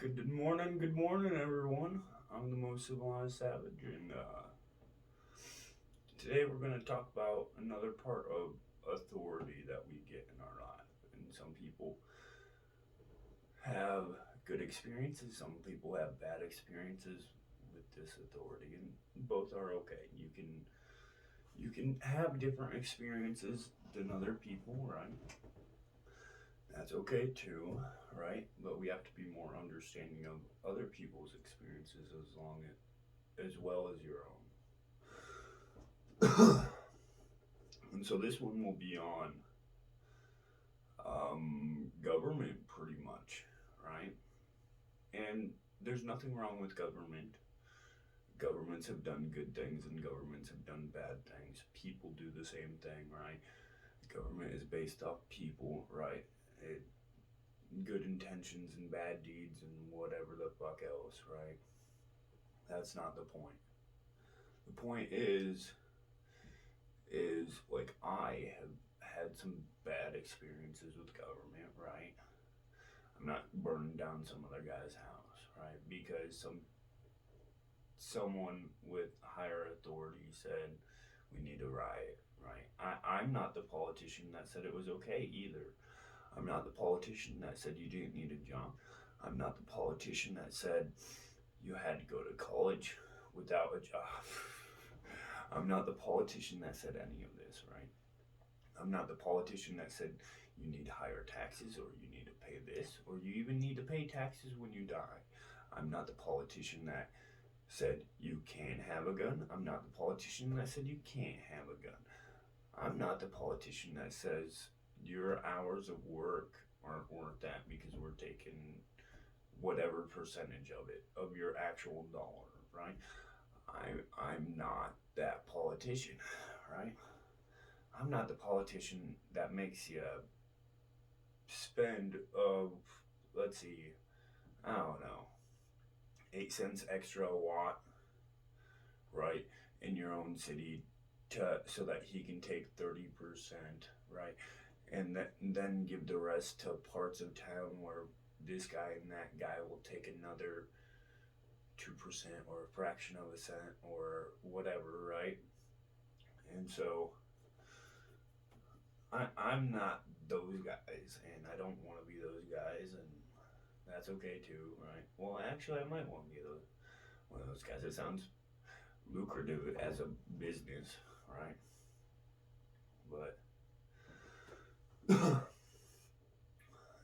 Good morning, everyone. I'm the most civilized savage, and today we're going to talk about another part of authority that we get in our life. And some people have good experiences, some people have bad experiences with this authority, and both are okay. You can have different experiences than other people, right? That's okay too, right? But we have to be more understanding of other people's experiences as well as your own. And so this one will be on government, pretty much, right? And there's nothing wrong with government. Governments have done good things and governments have done bad things. People do the same thing, right? Government is based off people, right? It, good intentions and bad deeds and whatever the fuck else, right? That's not the point. The point is like I have had some bad experiences with government, right? I'm not burning down some other guy's house, right? Because someone with higher authority said we need a riot, right? I'm not the politician that said it was okay either. I'm not the politician that said you didn't need a job. I'm not the politician that said you had to go to college without a job. I'm not the politician that said any of this, right? I'm not the politician that said you need higher taxes or you need to pay this or you even need to pay taxes when you die. I'm not the politician that said you can't have a gun. I'm not the politician that said you can't have a gun. I'm not the politician that says your hours of work aren't worth that because we're taking whatever percentage of it, of your actual dollar, right? I'm not that politician, right? I'm not the politician that makes you spend let's see, I don't know, 8 cents extra a watt, right, in your own city to so that he can take 30%, right, and then give the rest to parts of town where this guy and that guy will take another 2% or a fraction of a cent or whatever, right? And so I'm not those guys, and I don't want to be those guys, and that's okay too, right? Well, actually, I might want to be one of those guys. It sounds lucrative as a business, right? But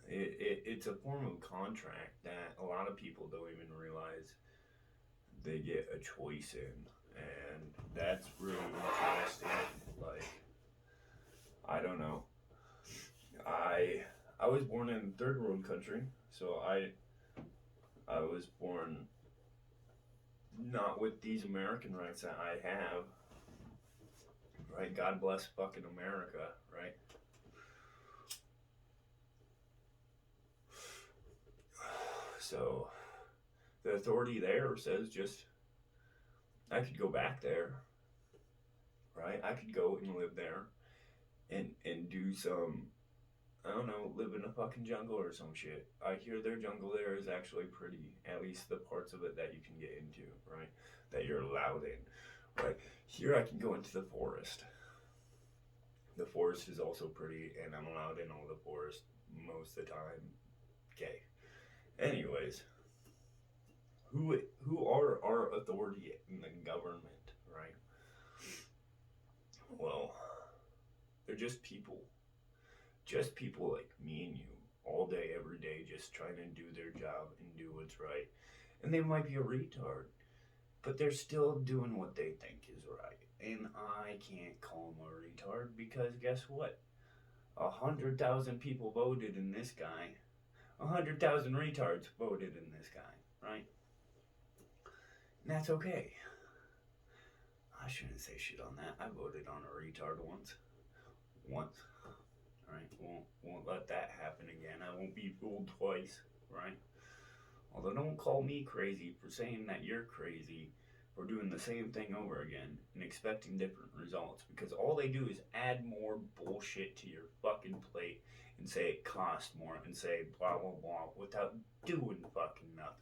it's a form of contract that a lot of people don't even realize they get a choice in, and that's really interesting. Like, I don't know. I was born in third world country, so I was born not with these American rights that I have. Right? God bless fucking America, right? So the authority there says just I could go back there, right? I could go and live there and do some, I don't know, live in a fucking jungle or some shit. I hear their jungle there is actually pretty, at least the parts of it that you can get into, right? That you're allowed in, right? Here I can go into the forest. The forest is also pretty, and I'm allowed in all the forest most of the time. Okay. Anyways, who are our authority in the government, right? Well, they're just people like me and you, all day, every day, just trying to do their job and do what's right. And they might be a retard, but they're still doing what they think is right. And I can't call them a retard because guess what? 100,000 people voted in this guy. 100,000 retards voted in this guy, right? And that's okay. I shouldn't say shit on that. I voted on a retard once. Once. Right? Won't let that happen again. I won't be fooled twice, right? Although don't call me crazy for saying that you're crazy for doing the same thing over again and expecting different results because all they do is add more bullshit to your fucking plate and say it costs more and say blah blah blah without doing fucking nothing.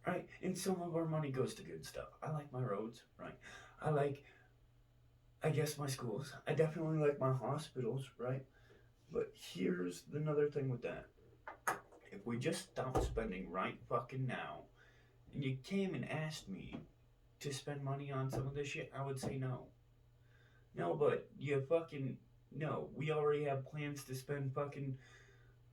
right? And some of our money goes to good stuff. I like my roads, right? I like, I guess, my schools. I definitely like my hospitals, right? But here's another thing with that. If we just stop spending right fucking now, and you came and asked me to spend money on some of this shit, I would say no. No, but you fucking, no. We already have plans to spend fucking,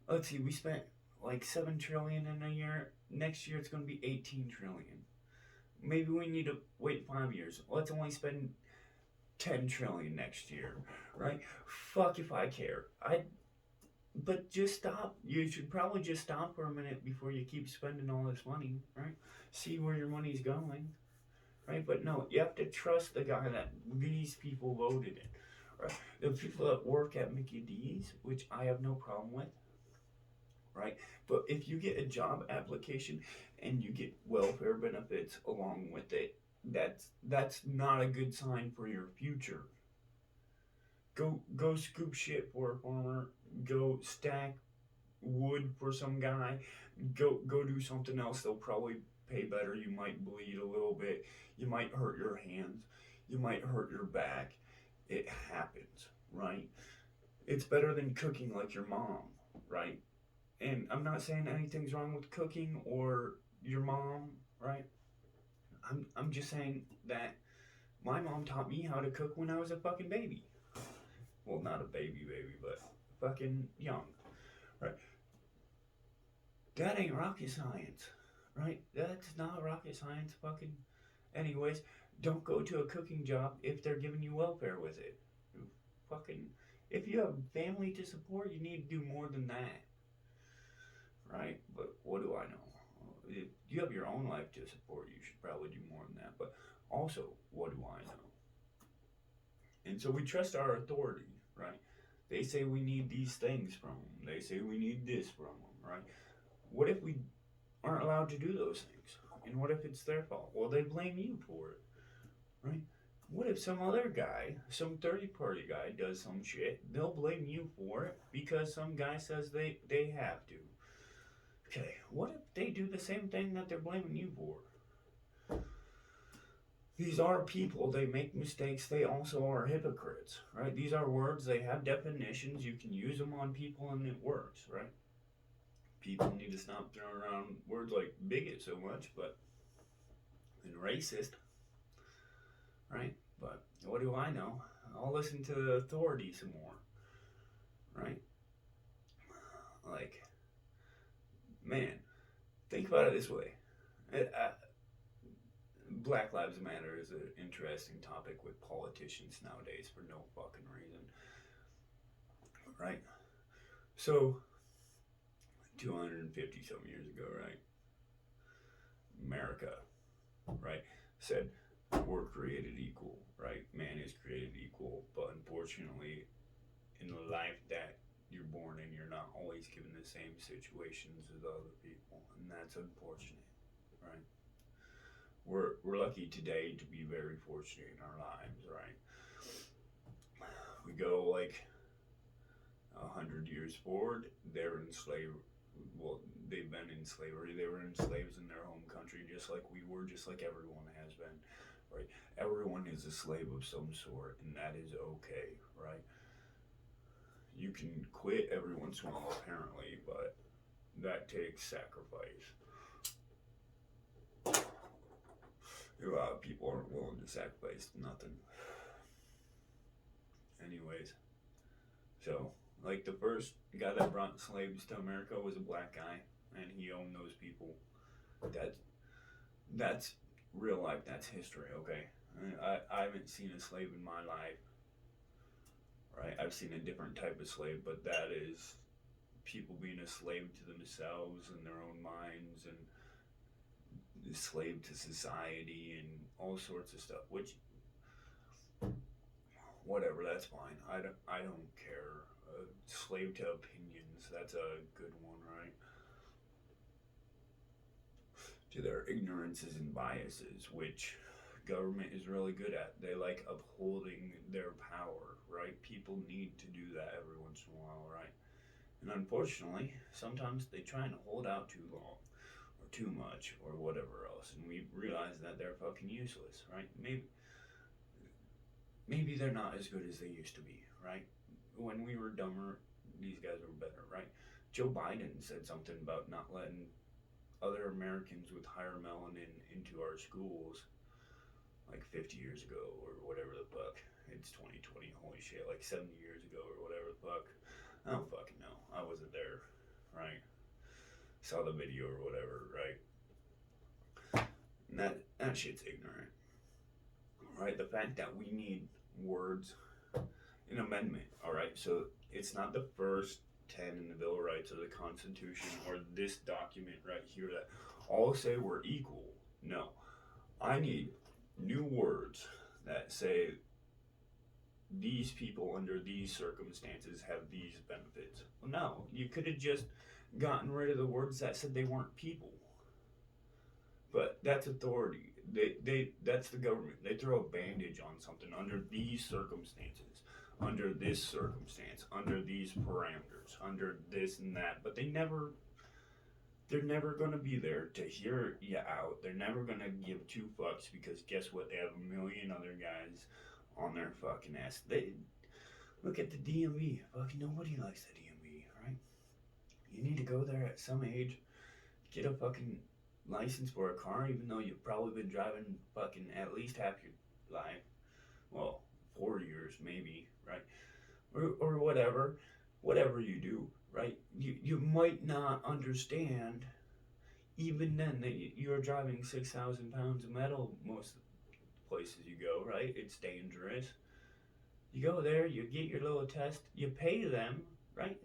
let's see, we spent like 7 trillion in a year. Next year it's gonna be 18 trillion. Maybe we need to wait 5 years. Let's only spend 10 trillion next year, right? Fuck if I care. But just stop. You should probably just stop for a minute before you keep spending all this money, right? See where your money's going, right? But no, you have to trust the guy that these people voted in, right? The people that work at Mickey D's, which I have no problem with, right? But if you get a job application and you get welfare benefits along with it, that's not a good sign for your future. Go scoop shit for a farmer. Go stack wood for some guy. Go do something else. They'll probably pay better. You might bleed a little bit. You might hurt your hands. You might hurt your back. It happens, right? It's better than cooking like your mom, right? And I'm not saying anything's wrong with cooking or your mom, right? I'm just saying that my mom taught me how to cook when I was a fucking baby. Well, not a baby, but fucking young, right? That ain't rocket science, right? That's not rocket science, fucking. Anyways, don't go to a cooking job if they're giving you welfare with it. Fucking. If you have family to support, you need to do more than that, right? But what do I know? If you have your own life to support, you should probably do more than that. But also, what do I know? And so we trust our authority, right? They say we need these things from them. They say we need this from them, right? What if we aren't allowed to do those things? And what if it's their fault? Well, they blame you for it, right? What if some other guy, some third party guy does some shit? They'll blame you for it because some guy says they have to. Okay, what if they do the same thing that they're blaming you for? These are people, they make mistakes, they also are hypocrites, right? These are words, they have definitions, you can use them on people and it works, right? People need to stop throwing around words like bigot so much, but, and racist, right? But what do I know? I'll listen to the authority some more, right? Like, man, think about it this way. Black Lives Matter is an interesting topic with politicians nowadays for no fucking reason, right? So, 250 some years ago, right? America, right, said we're created equal, right? Man is created equal, but unfortunately, in the life that you're born in, you're not always given the same situations as other people, and that's unfortunate, right? We're lucky today to be very fortunate in our lives, right? We go like 100 years forward, they're enslaved. Well, they've been in slavery. They were enslaved in their home country, just like we were, just like everyone has been, right? Everyone is a slave of some sort, and that is okay, right? You can quit every once in a while, apparently, but that takes sacrifice. A lot of people aren't willing to sacrifice nothing. Anyways, so like the first guy that brought slaves to America was a black guy, and he owned those people. That that's real life. That's history. Okay, I haven't seen a slave in my life. Right, I've seen a different type of slave, but that is people being a slave to themselves and their own minds, and a slave to society and all sorts of stuff. Which, whatever, that's fine. I don't care. Slave to opinions. That's a good one, right? To their ignorances and biases, which government is really good at. They like upholding their power, right? People need to do that every once in a while, right? And unfortunately, sometimes they try and hold out too long, or too much or whatever else, and we realize that they're fucking useless, right? Maybe they're not as good as they used to be, right? When we were dumber, these guys were better, right? Joe Biden said something about not letting other Americans with higher melanin into our schools like 50 years ago or whatever the fuck. It's 2020, holy shit, like 70 years ago or whatever the fuck. I don't fucking know. I wasn't there, right? Saw the video or whatever, right? And that shit's ignorant, right? The fact that we need words, an amendment, all right? So it's not the first 10 in the Bill of Rights or the Constitution or this document right here that all say we're equal. No. I need new words that say these people under these circumstances have these benefits. Well, no, you could have just gotten rid of the words that said they weren't people. But that's authority. That's the government. They throw a bandage on something under these circumstances, under this circumstance, under these parameters, under this and that. But they're never gonna be there to hear you out. They're never gonna give two fucks because guess what? They have a million other guys on their fucking ass. They look at the DMV. Fucking nobody likes the DMV, right? You need to go there at some age, get a fucking license for a car, even though you've probably been driving fucking at least half your life. Well, 4 years maybe, right? Or whatever you do, right? You might not understand even then that you're driving 6,000 pounds of metal most places you go, right? It's dangerous. You go there, you get your little test, you pay them, right?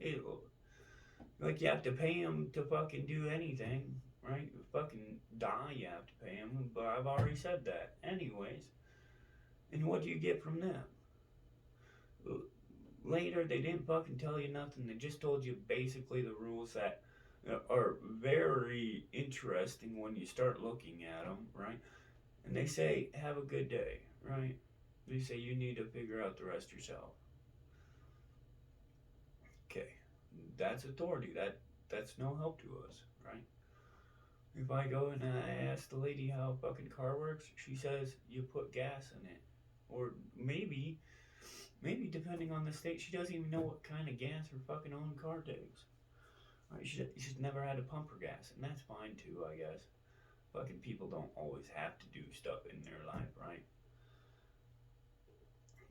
Like you have to pay them to fucking do anything, right? You fucking die, you have to pay them, but I've already said that. Anyways, and what do you get from them? Later, they didn't fucking tell you nothing. They just told you basically the rules that are very interesting when you start looking at them, right? And they say, have a good day, right? They say you need to figure out the rest yourself. Okay, that's authority. That's no help to us, right? If I go and I ask the lady how a fucking car works, she says you put gas in it. Or maybe depending on the state, she doesn't even know what kind of gas her fucking own car takes. Right? She's never had to pump her gas, and that's fine too, I guess. Fucking people don't always have to do stuff in their life, right?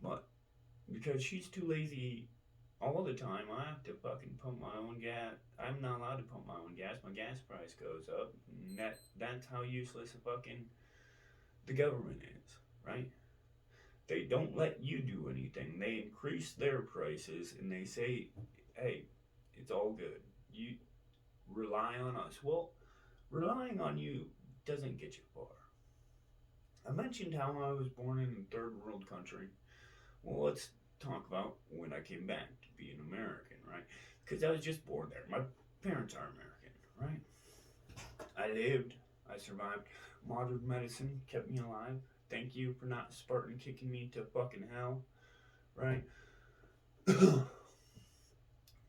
But because she's too lazy all the time, I have to fucking pump my own gas. I'm not allowed to pump my own gas. My gas price goes up. And that's how useless the government is, right? They don't let you do anything. They increase their prices and they say, hey, it's all good. You rely on us. Well, relying on you doesn't get you far. I mentioned how I was born in a third world country. Well, let's talk about when I came back to be an American, right? Because I was just born there. My parents are American, right? I lived, I survived. Modern medicine kept me alive. Thank you for not Spartan kicking me to fucking hell, right?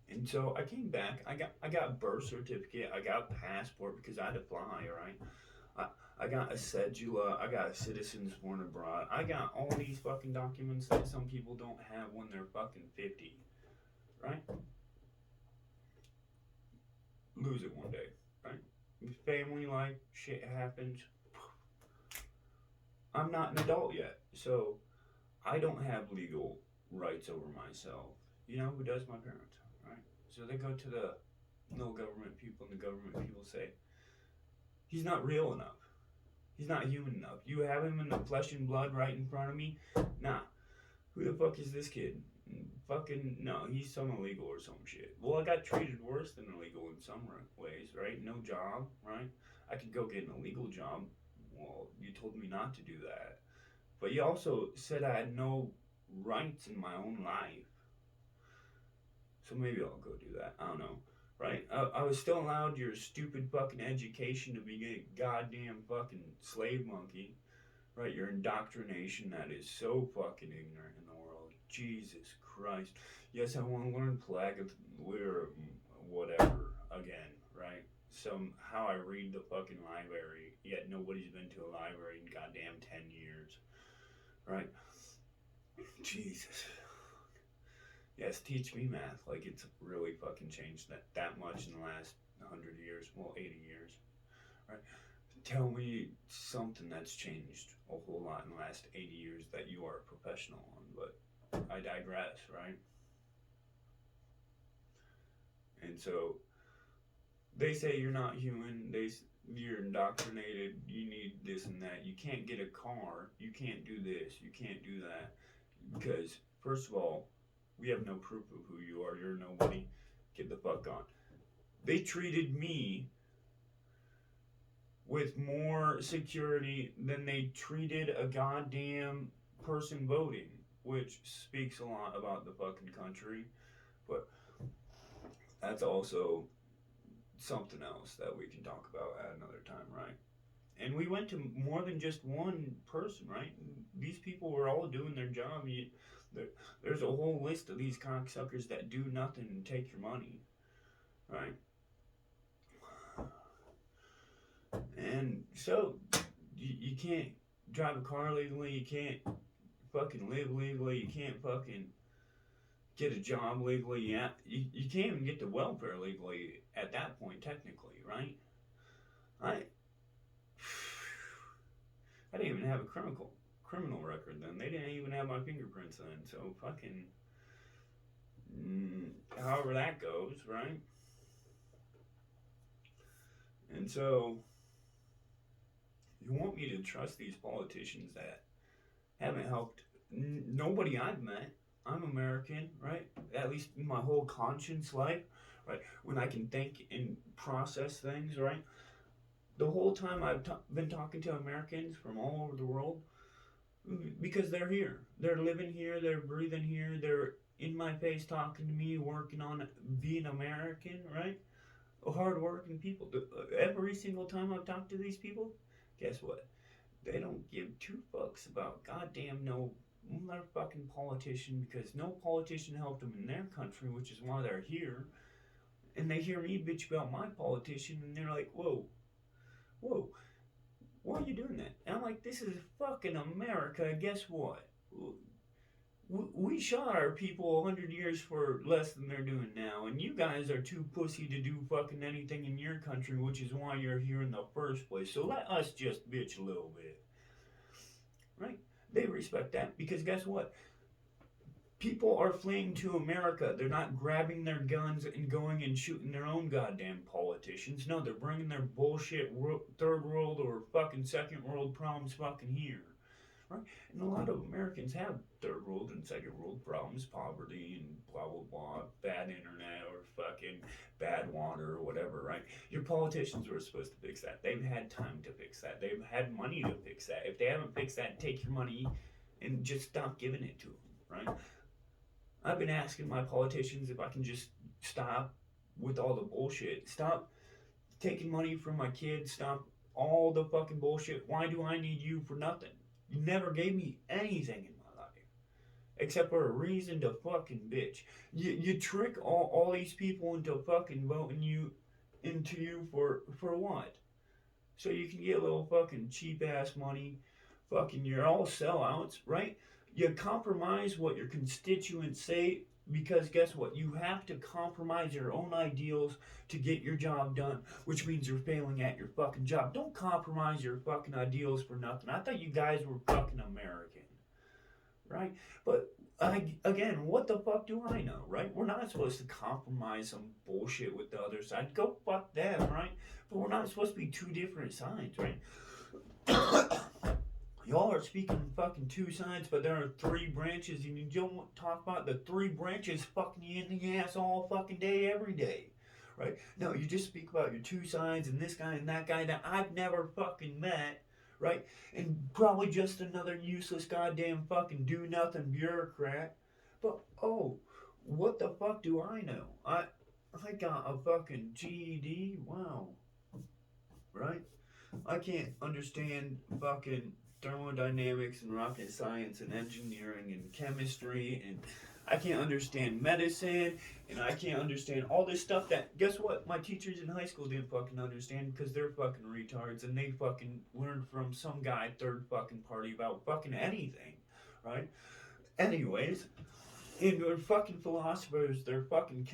And so I came back. I got a birth certificate. I got a passport because I had to fly, right? I got a cedula. I got a citizens born abroad. I got all these fucking documents that some people don't have when they're fucking 50, right? Lose it one day, right? Family life, shit happens. I'm not an adult yet, so I don't have legal rights over myself. You know who does? My parents, right? So they go to the no government people, and the government people say, he's not real enough. He's not human enough. You have him in the flesh and blood right in front of me? Nah. Who the fuck is this kid? Fucking, no, he's some illegal or some shit. Well, I got treated worse than illegal in some ways, right? No job, right? I could go get an illegal job. Well, you told me not to do that. But you also said I had no rights in my own life. So maybe I'll go do that. I don't know. Right? I was still allowed your stupid fucking education to be a goddamn fucking slave monkey. Right? Your indoctrination that is so fucking ignorant in the world. Jesus Christ. Yes, I want to learn Plague or whatever again. Right? how I read the fucking library, yet nobody's been to a library in goddamn 10 years, right? Jesus. Yes, teach me math. Like, it's really fucking changed that much in the last 100 years. Well, 80 years, right? Tell me something that's changed a whole lot in the last 80 years that you are a professional on, but I digress, right? And so they say you're not human. You're indoctrinated. You need this and that. You can't get a car. You can't do this. You can't do that because first of all, we have no proof of who you are. You're nobody. Get the fuck on. They treated me with more security than they treated a goddamn person voting, which speaks a lot about the fucking country. But that's also something else that we can talk about at another time, right? And we went to more than just one person, right? These people were all doing their job. There's a whole list of these cocksuckers that do nothing and take your money, right? And so you can't drive a car legally. You can't fucking live legally. You can't fucking get a job legally. You can't even get the welfare legally at that point, technically, right? I didn't even have a criminal record then. They didn't even have my fingerprints then. So fucking, however that goes, right? And so you want me to trust these politicians that haven't helped nobody I've met. I'm American, right? At least in my whole conscience life, right? When I can think and process things, right? The whole time I've been talking to Americans from all over the world because they're here. They're living here, they're breathing here, they're in my face talking to me, working on being American, right? Hard-working people. Every single time I've talked to these people, guess what? They don't give two fucks about goddamn no motherfucking politician because no politician helped them in their country, which is why they're here. And they hear me bitch about my politician and they're like, whoa, why are you doing that? And I'm like, this is fucking America. Guess what? We shot our people 100 years for less than they're doing now, and you guys are too pussy to do fucking anything in your country, which is why you're here in the first place. So let us just bitch a little bit. Right? They respect that because guess what? People are fleeing to America. They're not grabbing their guns and going and shooting their own goddamn politicians. No, they're bringing their bullshit third world or fucking second world problems fucking here. Right? And a lot of Americans have third world and second world problems, poverty and blah blah blah, bad internet or fucking bad water or whatever, right? Your politicians were supposed to fix that. They've had time to fix that. They've had money to fix that. If they haven't fixed that, take your money and just stop giving it to them, right? I've been asking my politicians if I can just stop with all the bullshit. Stop taking money from my kids. Stop all the fucking bullshit. Why do I need you for nothing? You never gave me anything in my life. Except for a reason to fucking bitch. You trick all these people into fucking voting you for what? So you can get a little fucking cheap ass money. Fucking you're all sellouts, right? You compromise what your constituents say because guess what? You have to compromise your own ideals to get your job done, which means you're failing at your fucking job. Don't compromise your fucking ideals for nothing. I thought you guys were fucking American, right? But again, what the fuck do I know, right? We're not supposed to compromise some bullshit with the other side. Go fuck them, right? But we're not supposed to be two different sides, right? Y'all are speaking fucking two sides, but there are three branches, and you don't talk about the three branches fucking you in the ass all fucking day, every day, right? No, you just speak about your two sides and this guy and that guy that I've never fucking met, right? And probably just another useless goddamn fucking do-nothing bureaucrat. But, oh, what the fuck do I know? I got a fucking GED, wow, right? I can't understand fucking thermodynamics and rocket science and engineering and chemistry and I can't understand medicine, and I can't understand all this stuff that, guess what, my teachers in high school didn't fucking understand because they're fucking retards and they fucking learned from some guy third fucking party about fucking anything, right? Anyways, and they're fucking philosophers, they're fucking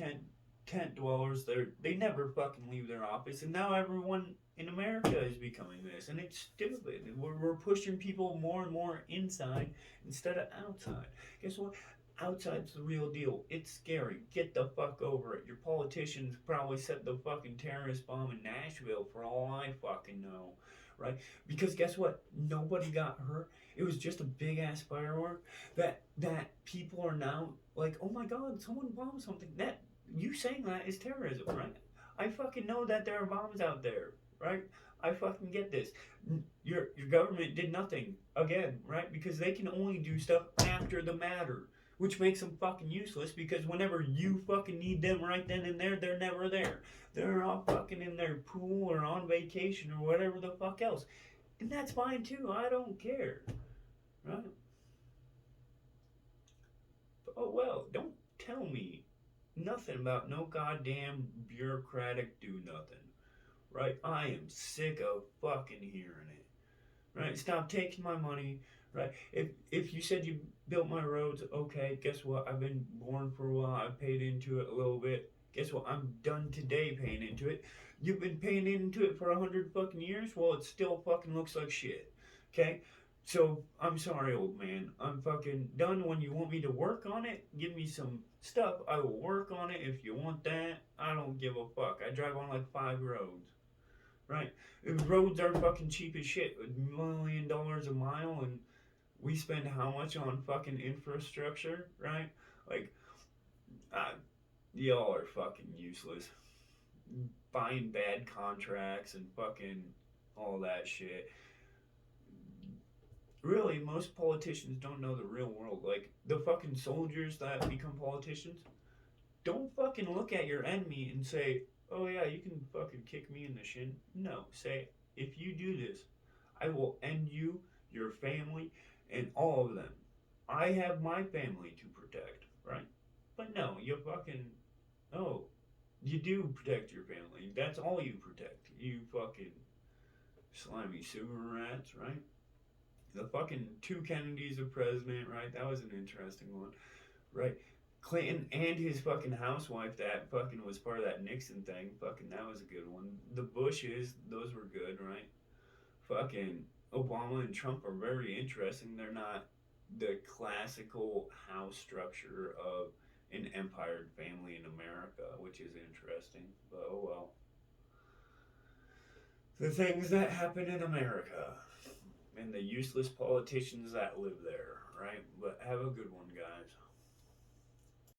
tent dwellers, they never fucking leave their office, and now everyone in America is becoming this, and it's stupid. We're pushing people more and more inside instead of outside. Guess what? Outside's the real deal. It's scary. Get the fuck over it. Your politicians probably set the fucking terrorist bomb in Nashville for all I fucking know. Right? Because guess what? Nobody got hurt. It was just a big ass firework that people are now like, oh my god, someone bombed something. That you saying that is terrorism, right? I fucking know that there are bombs out there, right? I fucking get this. Your government did nothing again, right? Because they can only do stuff after the matter, which makes them fucking useless. Because whenever you fucking need them right then and there, they're never there. They're all fucking in their pool or on vacation or whatever the fuck else, and that's fine too. I don't care, right? But, oh well, don't tell me nothing about no goddamn bureaucratic do nothing, right? I am sick of fucking hearing it, right? Stop taking my money, right? If you said you built my roads, okay, guess what? I've been born for a while. I've paid into it a little bit. Guess what? I'm done today paying into it. You've been paying into it for 100 fucking years. Well, it still fucking looks like shit. Okay. So I'm sorry, old man. I'm fucking done. When you want me to work on it, give me some stuff. I will work on it. If you want that, I don't give a fuck. I drive on like 5 roads, right? Roads are fucking cheap as shit. $1 million a mile, and we spend how much on fucking infrastructure, right? Like, uh, y'all are fucking useless. Buying bad contracts and fucking all that shit. Really, most politicians don't know the real world. Like, the fucking soldiers that become politicians, don't fucking look at your enemy and say, oh yeah, you can fucking kick me in the shin. No, say, if you do this, I will end you, your family, and all of them. I have my family to protect, right? But no, you fucking, oh, you do protect your family. That's all you protect. You fucking slimy sewer rats, right? The fucking two Kennedys are president, right? That was an interesting one, right? Clinton and his fucking housewife that fucking was part of that Nixon thing. Fucking that was a good one. The Bushes, those were good, right? Fucking Obama and Trump are very interesting. They're not the classical house structure of an empired family in America, which is interesting. But oh well. The things that happen in America and the useless politicians that live there, right? But have a good one,